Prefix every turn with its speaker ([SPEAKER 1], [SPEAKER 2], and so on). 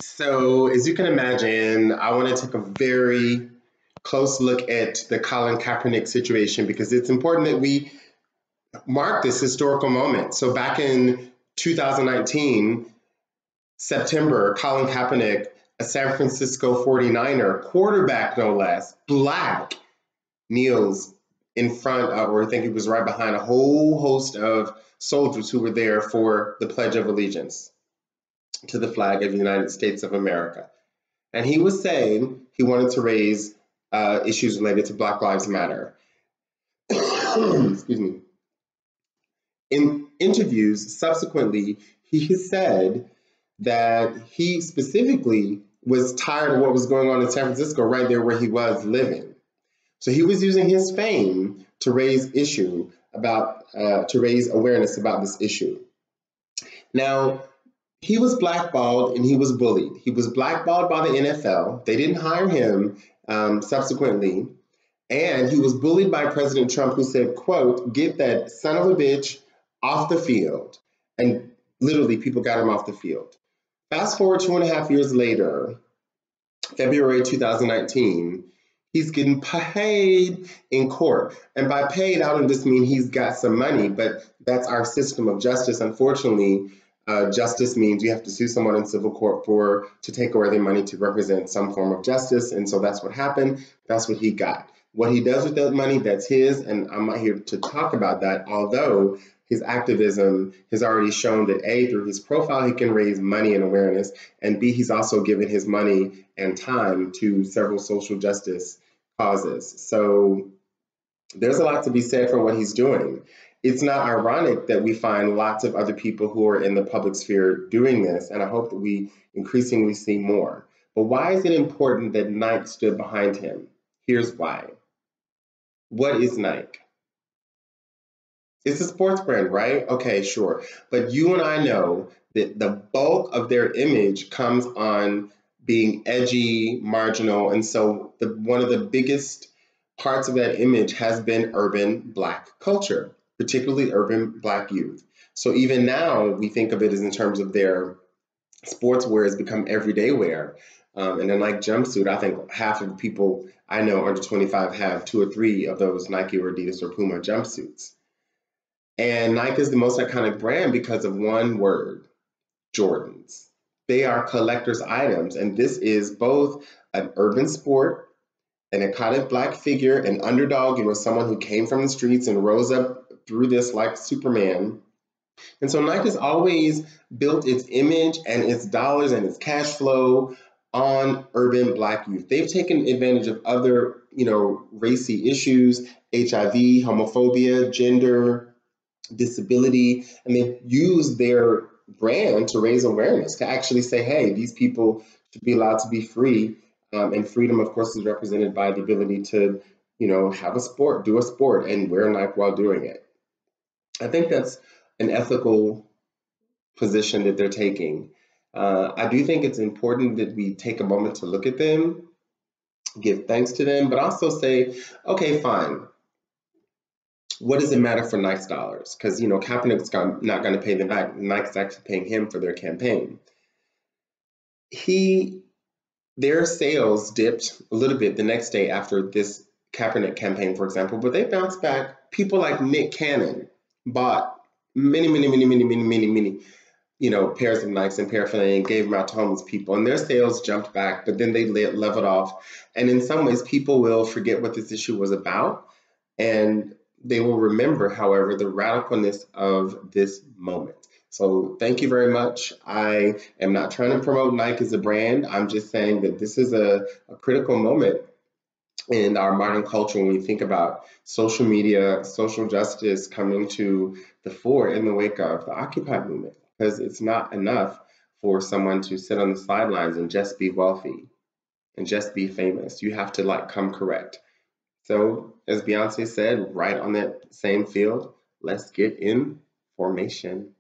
[SPEAKER 1] So, as you can imagine, I want to take a very close look at the Colin Kaepernick situation because it's important that we mark this historical moment. So, back in 2019, September, Colin Kaepernick, a San Francisco 49er, quarterback no less, black, kneels in front of, or I think he was right behind a whole host of soldiers who were there for the Pledge of Allegiance to the flag of the United States of America. And he was saying he wanted to raise issues related to Black Lives Matter. Excuse me. In interviews subsequently, he has said that he specifically was tired of what was going on in San Francisco, right there where he was living. So he was using his fame to raise to raise awareness about this issue. Now, he was blackballed and he was bullied. He was blackballed by the NFL. They didn't hire him subsequently. And he was bullied by President Trump, who said, quote, "Get that son of a bitch off the field." And literally, people got him off the field. Fast forward 2.5 years later, February 2019, he's getting paid in court. And by paid, I don't just mean he's got some money, but that's our system of justice. Unfortunately, justice means you have to sue someone in civil court to take away their money to represent some form of justice. And so that's what happened. That's what he got. What he does with that money, that's his. And I'm not here to talk about that, although his activism has already shown that A, through his profile, he can raise money and awareness, and B, he's also given his money and time to several social justice causes. So there's a lot to be said for what he's doing. It's not ironic that we find lots of other people who are in the public sphere doing this, and I hope that we increasingly see more. But why is it important that Nike stood behind him? Here's why. What is Nike? It's a sports brand, right? Okay, sure. But you and I know that the bulk of their image comes on being edgy, marginal, and so one of the biggest parts of that image has been urban Black culture, particularly urban Black youth. So even now, we think of it as in terms of their sportswear has become everyday wear. And then like jumpsuit, I think half of the people I know under 25 have 2 or 3 of those Nike or Adidas or Puma jumpsuits. And Nike is the most iconic brand because of one word, Jordans. They are collector's items, and this is both an urban sport, an iconic Black figure, an underdog, someone who came from the streets and rose up through this like Superman. And so Nike has always built its image and its dollars and its cash flow on urban Black youth. They've taken advantage of other, racy issues, HIV, homophobia, gender, disability, and they've used their brand to raise awareness, to actually say, hey, these people should be allowed to be free. And freedom, of course, is represented by the ability to, have a sport, do a sport, and wear Nike while doing it. I think that's an ethical position that they're taking. I do think it's important that we take a moment to look at them, give thanks to them, but also say, okay, fine. What does it matter for Nike's dollars? Because, Kaepernick's not going to pay them back. Nike's actually paying him for their campaign. Their sales dipped a little bit the next day after this Kaepernick campaign, for example, but they bounced back. People like Nick Cannon bought many, pairs of Nikes and paraphernalia and gave them out to homeless people, and their sales jumped back, but then they leveled off. And in some ways, people will forget what this issue was about, and they will remember, however, the radicalness of this moment. So thank you very much. I am not trying to promote Nike as a brand. I'm just saying that this is a critical moment in our modern culture when we think about social media, social justice coming to the fore in the wake of the Occupy movement, because it's not enough for someone to sit on the sidelines and just be wealthy and just be famous. You have to come correct. So as Beyonce said, right on that same field, let's get in formation.